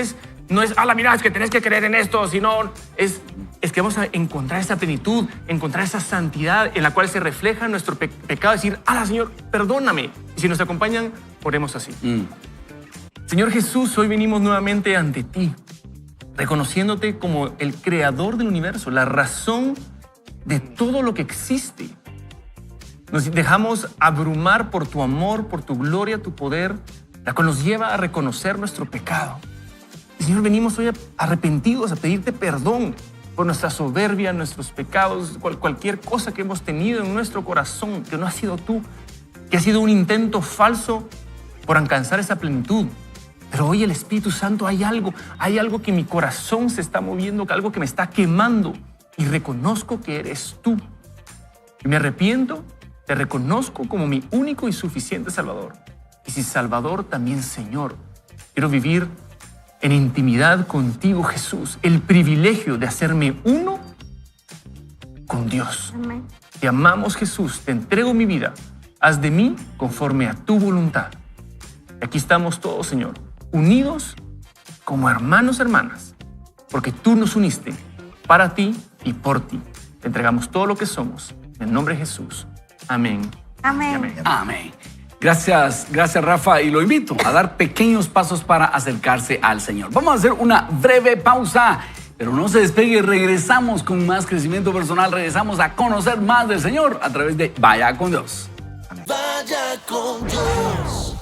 no es, mira, es que tenés que creer en esto, sino es que vamos a encontrar esa plenitud, encontrar esa santidad en la cual se refleja nuestro pecado, decir, Señor, perdóname. Y si nos acompañan, oremos así. Señor Jesús, hoy venimos nuevamente ante ti, reconociéndote como el creador del universo, la razón de todo lo que existe. Nos dejamos abrumar por tu amor, por tu gloria, tu poder, la cual nos lleva a reconocer nuestro pecado. Y, Señor, venimos hoy arrepentidos a pedirte perdón por nuestra soberbia, nuestros pecados, cualquier cosa que hemos tenido en nuestro corazón que no ha sido tú. que ha sido un intento falso por alcanzar esa plenitud. Pero hoy el Espíritu Santo, hay algo que en mi corazón se está moviendo, algo que me está quemando, y reconozco que eres tú. Y me arrepiento, te reconozco como mi único y suficiente Salvador. Y si Salvador, también Señor. Quiero vivir en intimidad contigo, Jesús, el privilegio de hacerme uno con Dios. Amén. Te amamos, Jesús, te entrego mi vida. Haz de mí conforme a tu voluntad. Y aquí estamos todos, Señor, unidos como hermanos, hermanas, porque tú nos uniste para ti y por ti. Te entregamos todo lo que somos. En el nombre de Jesús. Amén. Amén. Y amén. Amén. Gracias, Rafa, y lo invito a dar pequeños pasos para acercarse al Señor. Vamos a hacer una breve pausa, pero no se despegue, regresamos con más crecimiento personal, regresamos a conocer más del Señor a través de Vaya con Dios. Vaya con Dios.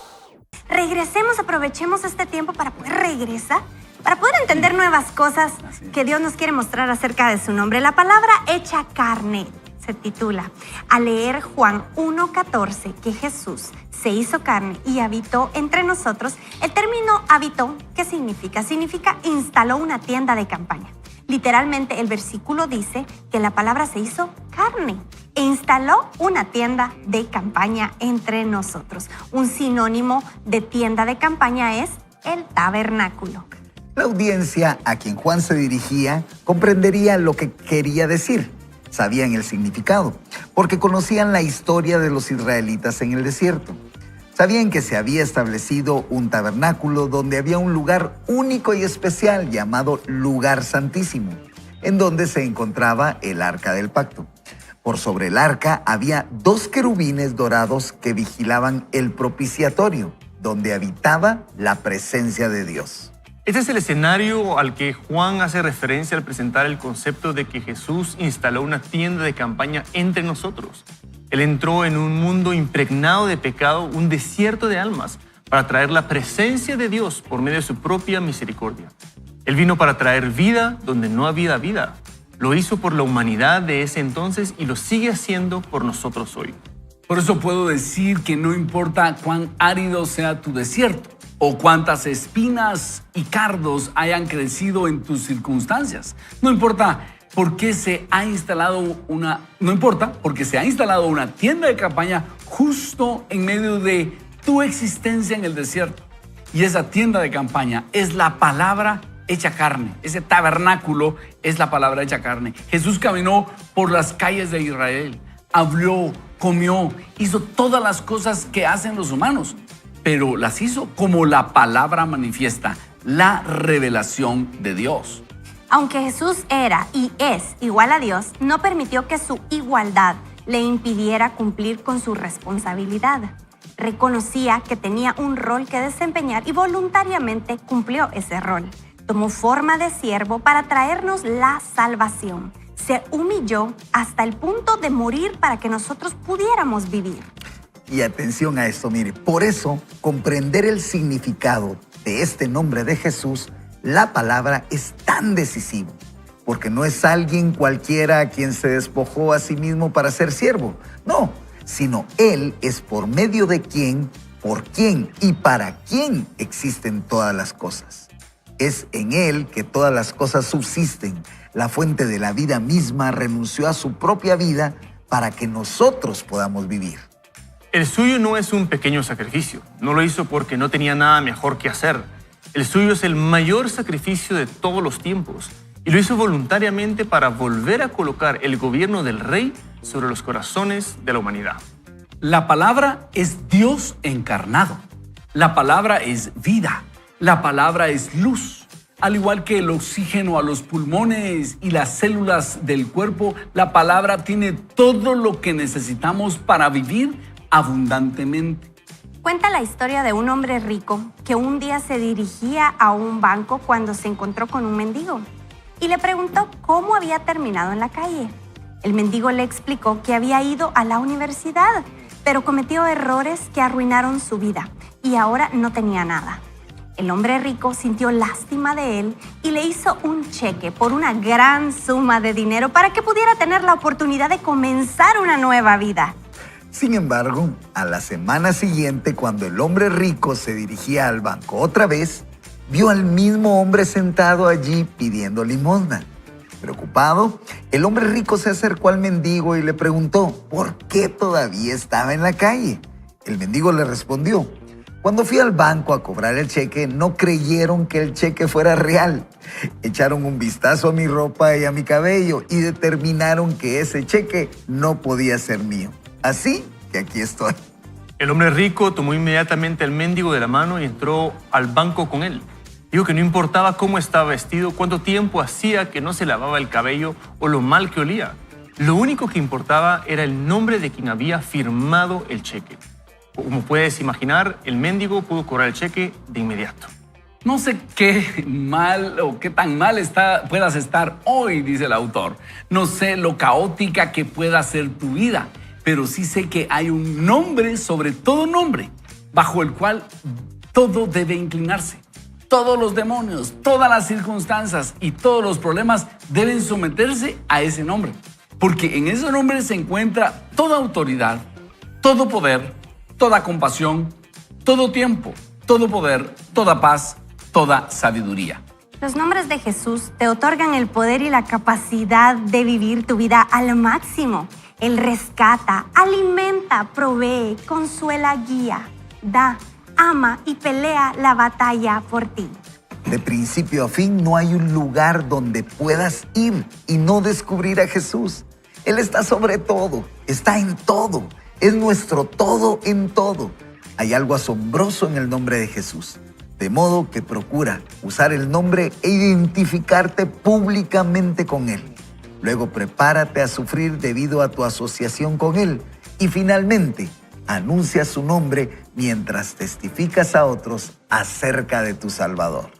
Regresemos, aprovechemos este tiempo para poder regresar, para poder entender nuevas cosas que Dios nos quiere mostrar acerca de su nombre. La palabra hecha carne se titula, al leer Juan 1:14, que Jesús se hizo carne y habitó entre nosotros. El término habitó, ¿qué significa? Significa instaló una tienda de campaña. Literalmente el versículo dice que la palabra se hizo carne e instaló una tienda de campaña entre nosotros. Un sinónimo de tienda de campaña es el tabernáculo. La audiencia a quien Juan se dirigía comprendería lo que quería decir. Sabían el significado, porque conocían la historia de los israelitas en el desierto. Sabían que se había establecido un tabernáculo donde había un lugar único y especial llamado Lugar Santísimo, en donde se encontraba el Arca del Pacto. Por sobre el arca había 2 querubines dorados que vigilaban el propiciatorio, donde habitaba la presencia de Dios. Este es el escenario al que Juan hace referencia al presentar el concepto de que Jesús instaló una tienda de campaña entre nosotros. Él entró en un mundo impregnado de pecado, un desierto de almas, para traer la presencia de Dios por medio de su propia misericordia. Él vino para traer vida donde no había vida. Lo hizo por la humanidad de ese entonces y lo sigue haciendo por nosotros hoy. Por eso puedo decir que no importa cuán árido sea tu desierto o cuántas espinas y cardos hayan crecido en tus circunstancias. No importa porque se ha instalado una tienda de campaña justo en medio de tu existencia en el desierto. Y esa tienda de campaña es la palabra hecha carne. Ese tabernáculo es la palabra hecha carne. Jesús caminó por las calles de Israel, habló, comió, hizo todas las cosas que hacen los humanos, pero las hizo como la palabra manifiesta, la revelación de Dios. Aunque Jesús era y es igual a Dios, no permitió que su igualdad le impidiera cumplir con su responsabilidad. Reconocía que tenía un rol que desempeñar y voluntariamente cumplió ese rol. Tomó forma de siervo para traernos la salvación. Se humilló hasta el punto de morir para que nosotros pudiéramos vivir. Y atención a esto, mire, por eso comprender el significado de este nombre de Jesús, la palabra es tan decisivo, porque no es alguien cualquiera quien se despojó a sí mismo para ser siervo, no, sino Él es por medio de quien, por quién y para quién existen todas las cosas. Es en Él que todas las cosas subsisten. La fuente de la vida misma renunció a su propia vida para que nosotros podamos vivir. El suyo no es un pequeño sacrificio. No lo hizo porque no tenía nada mejor que hacer. El suyo es el mayor sacrificio de todos los tiempos. Y lo hizo voluntariamente para volver a colocar el gobierno del Rey sobre los corazones de la humanidad. La palabra es Dios encarnado. La palabra es vida. La palabra es luz. Al igual que el oxígeno a los pulmones y las células del cuerpo, la palabra tiene todo lo que necesitamos para vivir abundantemente. Cuenta la historia de un hombre rico que un día se dirigía a un banco cuando se encontró con un mendigo y le preguntó cómo había terminado en la calle. El mendigo le explicó que había ido a la universidad, pero cometió errores que arruinaron su vida y ahora no tenía nada. El hombre rico sintió lástima de él y le hizo un cheque por una gran suma de dinero para que pudiera tener la oportunidad de comenzar una nueva vida. Sin embargo, a la semana siguiente, cuando el hombre rico se dirigía al banco otra vez, vio al mismo hombre sentado allí pidiendo limosna. Preocupado, el hombre rico se acercó al mendigo y le preguntó por qué todavía estaba en la calle. El mendigo le respondió: cuando fui al banco a cobrar el cheque, no creyeron que el cheque fuera real. Echaron un vistazo a mi ropa y a mi cabello y determinaron que ese cheque no podía ser mío. Así que aquí estoy. El hombre rico tomó inmediatamente al mendigo de la mano y entró al banco con él. Dijo que no importaba cómo estaba vestido, cuánto tiempo hacía que no se lavaba el cabello o lo mal que olía. Lo único que importaba era el nombre de quien había firmado el cheque. Como puedes imaginar, el mendigo pudo cobrar el cheque de inmediato. No sé qué mal o qué tan mal puedas estar hoy, dice el autor. No sé lo caótica que pueda ser tu vida, pero sí sé que hay un nombre sobre todo nombre, bajo el cual todo debe inclinarse. Todos los demonios, todas las circunstancias y todos los problemas deben someterse a ese nombre. Porque en ese nombre se encuentra toda autoridad, todo poder, toda compasión, todo tiempo, todo poder, toda paz, toda sabiduría. Los nombres de Jesús te otorgan el poder y la capacidad de vivir tu vida al máximo. Él rescata, alimenta, provee, consuela, guía, da, ama y pelea la batalla por ti. De principio a fin no hay un lugar donde puedas ir y no descubrir a Jesús. Él está sobre todo, está en todo, es nuestro todo en todo. Hay algo asombroso en el nombre de Jesús, de modo que procura usar el nombre e identificarte públicamente con Él. Luego prepárate a sufrir debido a tu asociación con Él y finalmente anuncia su nombre mientras testificas a otros acerca de tu Salvador.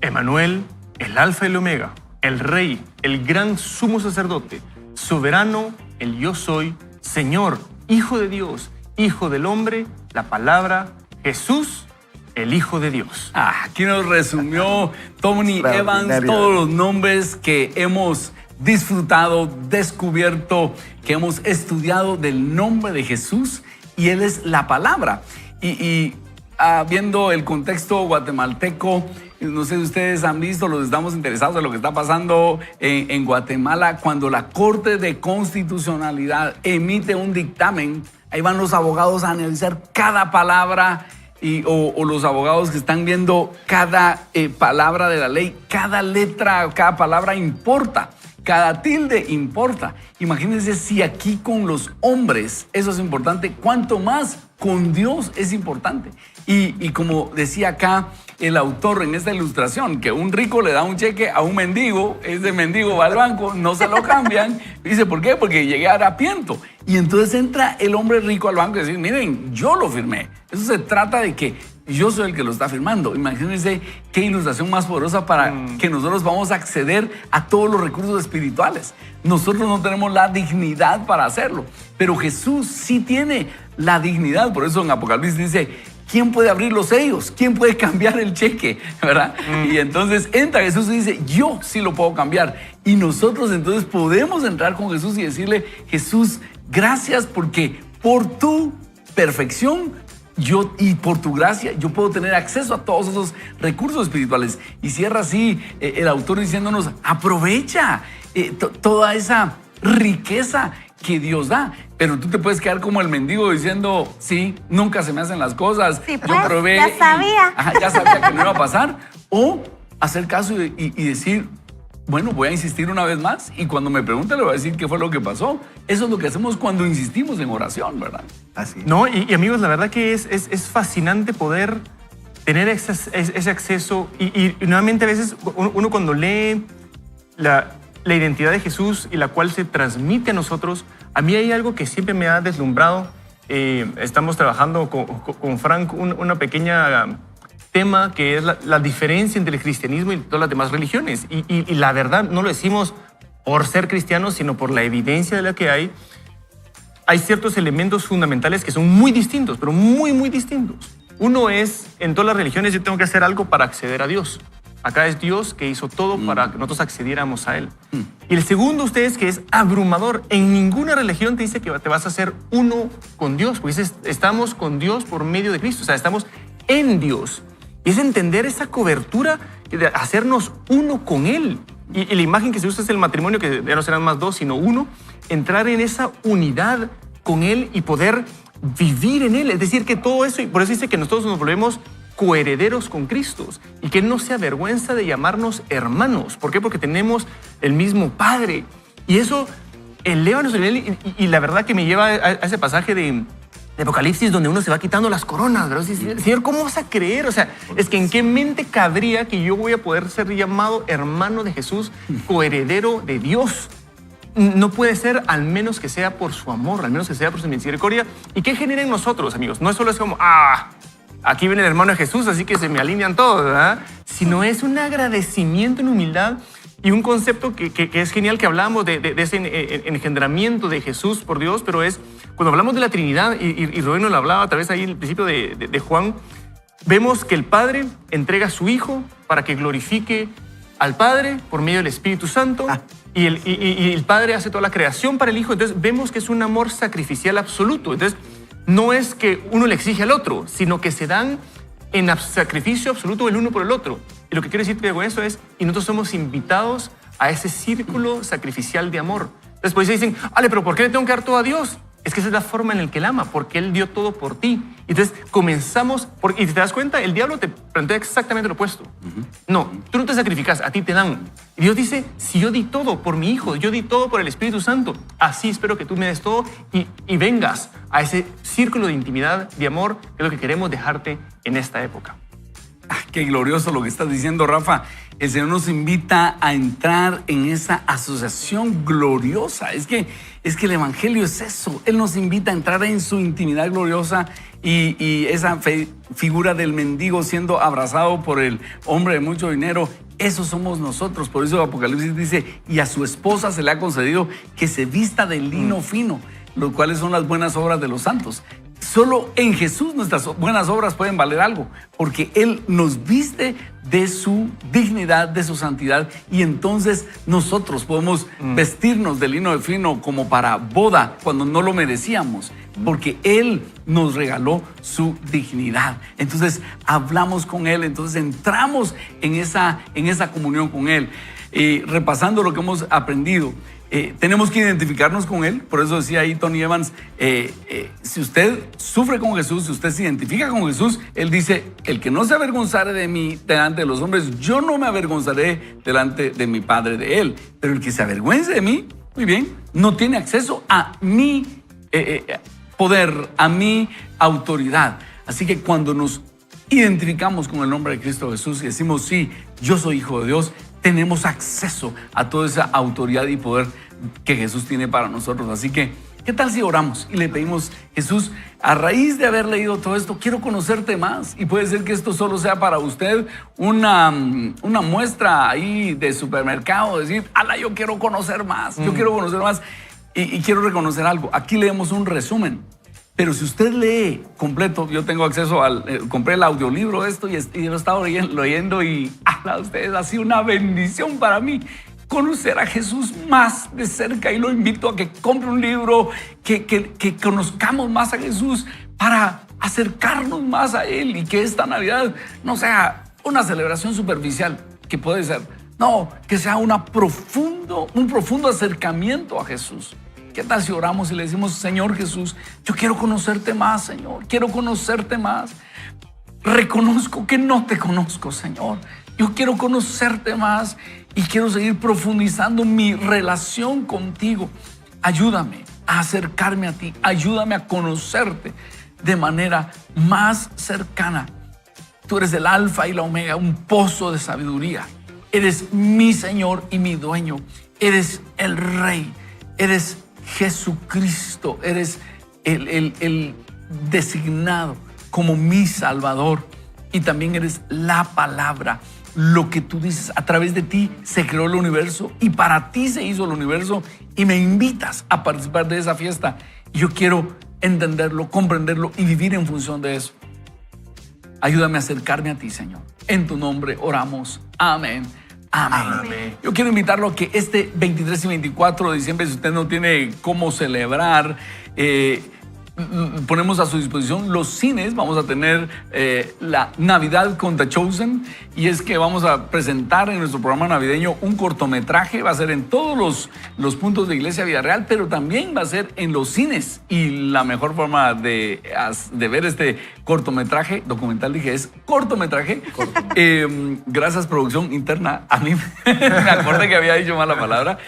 Emmanuel, el Alfa y el Omega, el Rey, el gran sumo sacerdote, soberano, el yo soy, Señor, Hijo de Dios, Hijo del hombre, la palabra, Jesús, el Hijo de Dios. Aquí nos resumió Tony Evans todos los nombres que hemos disfrutado, descubierto, que hemos estudiado del nombre de Jesús, y Él es la palabra. Viendo el contexto guatemalteco, no sé si ustedes han visto, los estamos interesados en lo que está pasando en Guatemala, cuando la Corte de Constitucionalidad emite un dictamen, ahí van los abogados a analizar cada palabra o los abogados que están viendo cada palabra de la ley, cada letra, cada palabra importa. Cada tilde importa. Imagínense si aquí con los hombres eso es importante, cuánto más con Dios es importante. Y como decía acá el autor en esta ilustración, que un rico le da un cheque a un mendigo, ese mendigo va al banco, no se lo cambian. Dice, ¿por qué? Porque llegué harapiento. Y entonces entra el hombre rico al banco y dice, miren, yo lo firmé. Eso se trata de que yo soy el que lo está firmando. Imagínense qué ilustración más poderosa para que nosotros vamos a acceder a todos los recursos espirituales. Nosotros no tenemos la dignidad para hacerlo, pero Jesús sí tiene la dignidad. Por eso en Apocalipsis dice, ¿quién puede abrir los sellos? ¿Quién puede cambiar el cheque? ¿Verdad? Y entonces entra Jesús y dice, yo sí lo puedo cambiar. Y nosotros entonces podemos entrar con Jesús y decirle, Jesús, gracias porque por tu perfección y por tu gracia, yo puedo tener acceso a todos esos recursos espirituales. Y cierra así el autor diciéndonos, aprovecha toda esa riqueza que Dios da. Pero tú te puedes quedar como el mendigo diciendo, sí, nunca se me hacen las cosas. Sí, pues, yo probé. ya sabía. Ya sabía que no iba a pasar. O hacer caso y decir, bueno, voy a insistir una vez más y cuando me pregunte le voy a decir qué fue lo que pasó. Eso es lo que hacemos cuando insistimos en oración, ¿verdad? Así. No, y amigos, la verdad que es fascinante poder tener ese acceso y nuevamente a veces uno cuando lee la identidad de Jesús y la cual se transmite a nosotros, a mí hay algo que siempre me ha deslumbrado. Estamos trabajando con Frank una pequeña tema que es la diferencia entre el cristianismo y todas las demás religiones. Y la verdad no lo decimos por ser cristianos, sino por la evidencia de la que hay. Hay ciertos elementos fundamentales que son muy distintos, pero muy, muy distintos. Uno es, en todas las religiones yo tengo que hacer algo para acceder a Dios. Acá es Dios que hizo todo para que nosotros accediéramos a Él. Y el segundo, ustedes, que es abrumador. En ninguna religión te dice que te vas a hacer uno con Dios, porque dices, estamos con Dios por medio de Cristo, o sea, estamos en Dios. Y es entender esa cobertura de hacernos uno con Él. Y la imagen que se usa es el matrimonio, que ya no serán más dos, sino uno. Entrar en esa unidad con Él y poder vivir en Él. Es decir, que todo eso, y por eso dice que nosotros nos volvemos coherederos con Cristo y que Él no se avergüenza de llamarnos hermanos. ¿Por qué? Porque tenemos el mismo Padre. Y eso eleva nuestro nivel y la verdad que me lleva a ese pasaje de Apocalipsis donde uno se va quitando las coronas, ¿verdad? Señor, ¿cómo vas a creer? O sea, es que ¿en qué mente cabría que yo voy a poder ser llamado hermano de Jesús, coheredero de Dios? No puede ser, al menos que sea por su amor, al menos que sea por su misericordia. ¿Y qué genera en nosotros, amigos? No es solo es como, aquí viene el hermano de Jesús, así que se me alinean todos, ¿verdad? Sino es un agradecimiento en humildad y un concepto que es genial, que hablamos de ese engendramiento de Jesús por Dios, pero es cuando hablamos de la Trinidad, y Rubén nos lo hablaba a través ahí en el principio de Juan, vemos que el Padre entrega a su Hijo para que glorifique al Padre por medio del Espíritu Santo. Y el Padre hace toda la creación para el Hijo. Entonces vemos que es un amor sacrificial absoluto. Entonces no es que uno le exige al otro, sino que se dan en sacrificio absoluto el uno por el otro. Y lo que quiero decir con eso es, y nosotros somos invitados a ese círculo sacrificial de amor. Después dicen, pero ¿por qué le tengo que dar todo a Dios? Es que esa es la forma en la que Él ama, porque Él dio todo por ti. Entonces comenzamos, y si te das cuenta, el diablo te plantea exactamente lo opuesto. No, tú no te sacrificas, a ti te dan. Y Dios dice, si yo di todo por mi Hijo, yo di todo por el Espíritu Santo, así espero que tú me des todo y vengas a ese círculo de intimidad, de amor, que es lo que queremos dejarte en esta época. Qué glorioso lo que estás diciendo, Rafa. El Señor nos invita a entrar en esa asociación gloriosa. Es que el Evangelio es eso. Él nos invita a entrar en su intimidad gloriosa y esa figura del mendigo siendo abrazado por el hombre de mucho dinero. Eso somos nosotros. Por eso Apocalipsis dice, y a su esposa se le ha concedido que se vista de lino fino, lo cuales son las buenas obras de los santos. Solo en Jesús nuestras buenas obras pueden valer algo, porque Él nos viste de su dignidad, de su santidad, y entonces nosotros podemos vestirnos de lino fino como para boda cuando no lo merecíamos, porque Él nos regaló su dignidad. Entonces hablamos con Él, entonces entramos en esa comunión con Él. Repasando lo que hemos aprendido, tenemos que identificarnos con Él. Por eso decía ahí Tony Evans, si usted sufre con Jesús, si usted se identifica con Jesús, Él dice, el que no se avergonzare de mí delante de los hombres, yo no me avergonzaré delante de mi Padre de Él. Pero el que se avergüence de mí, muy bien, no tiene acceso a mi poder, a mi autoridad. Así que cuando nos identificamos con el nombre de Cristo Jesús y decimos, sí, yo soy hijo de Dios, tenemos acceso a toda esa autoridad y poder que Jesús tiene para nosotros. Así que, ¿qué tal si oramos y le pedimos, Jesús, a raíz de haber leído todo esto, quiero conocerte más? Y puede ser que esto solo sea para usted una muestra ahí de supermercado, decir, yo quiero conocer más, yo quiero conocer más y quiero reconocer algo. Aquí leemos un resumen. Pero si usted lee completo, yo tengo acceso compré el audiolibro de esto y lo he estado leyendo y ustedes ha sido una bendición para mí conocer a Jesús más de cerca, y lo invito a que compre un libro, que conozcamos más a Jesús para acercarnos más a Él y que esta Navidad no sea una celebración superficial, que puede ser, no, que sea un profundo acercamiento a Jesús. ¿Qué tal si oramos y le decimos, Señor Jesús, yo quiero conocerte más, Señor, quiero conocerte más. Reconozco que no te conozco, Señor. Yo quiero conocerte más y quiero seguir profundizando mi relación contigo. Ayúdame a acercarme a ti, ayúdame a conocerte de manera más cercana. Tú eres el alfa y la omega, un pozo de sabiduría. Eres mi Señor y mi dueño. Eres el Rey, eres Jesucristo, eres el designado como mi Salvador, y también eres la palabra. Lo que tú dices, a través de ti se creó el universo y para ti se hizo el universo, y me invitas a participar de esa fiesta. Yo quiero entenderlo, comprenderlo y vivir en función de eso. Ayúdame a acercarme a ti, Señor. En tu nombre oramos. Amén. Amén. Amén. Yo quiero invitarlo a que este 23 y 24 de diciembre, si usted no tiene cómo celebrar, ponemos a su disposición los cines. Vamos a tener la Navidad con The Chosen, y es que vamos a presentar en nuestro programa navideño un cortometraje. Va a ser en todos los puntos de Iglesia Vida Real, pero también va a ser en los cines, y la mejor forma de ver este cortometraje, documental dije, es cortometraje. Gracias, producción interna, a mí me acordé que había dicho mal la palabra.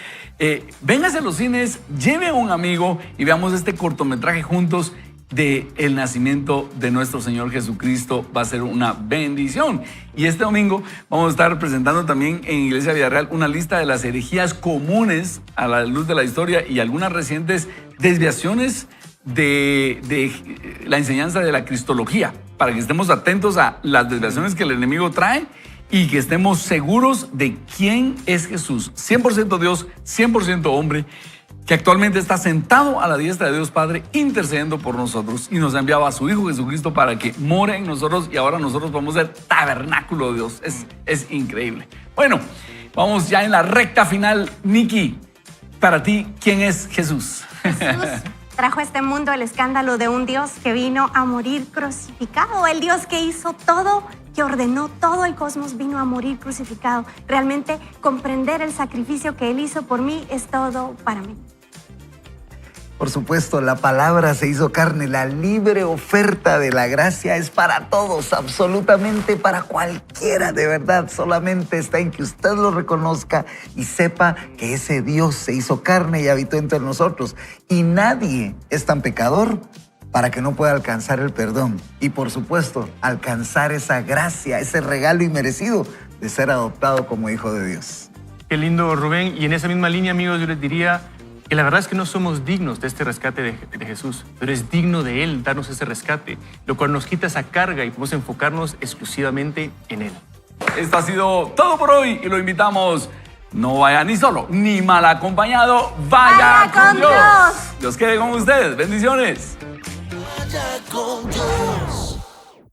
Véngase a los cines, lleve a un amigo y veamos este cortometraje juntos de el nacimiento de nuestro Señor Jesucristo. Va a ser una bendición. Y este domingo vamos a estar presentando también en Iglesia Vida Real una lista de las herejías comunes a la luz de la historia y algunas recientes desviaciones de la enseñanza de la cristología, para que estemos atentos a las desviaciones que el enemigo trae y que estemos seguros de quién es Jesús, 100% Dios, 100% hombre, que actualmente está sentado a la diestra de Dios Padre intercediendo por nosotros, y nos ha enviado a su Hijo Jesucristo para que more en nosotros, y ahora nosotros vamos a ser tabernáculo de Dios. Es increíble. Bueno, vamos ya en la recta final. Nikki, para ti, ¿quién es Jesús? Jesús trajo a este mundo el escándalo de un Dios que vino a morir crucificado. El Dios que hizo todo, que ordenó todo el cosmos, vino a morir crucificado. Realmente comprender el sacrificio que Él hizo por mí es todo para mí. Por supuesto, la palabra se hizo carne. La libre oferta de la gracia es para todos, absolutamente para cualquiera, de verdad. Solamente está en que usted lo reconozca y sepa que ese Dios se hizo carne y habitó entre nosotros. Y nadie es tan pecador para que no pueda alcanzar el perdón. Y por supuesto, alcanzar esa gracia, ese regalo inmerecido de ser adoptado como hijo de Dios. Qué lindo, Rubén. Y en esa misma línea, amigos, yo les diría que la verdad es que no somos dignos de este rescate de Jesús, pero es digno de Él darnos ese rescate, lo cual nos quita esa carga y podemos enfocarnos exclusivamente en Él. Esto ha sido todo por hoy y lo invitamos. No vaya ni solo ni mal acompañado. Vaya con Dios. Dios quede con ustedes. Bendiciones. Vaya con Dios.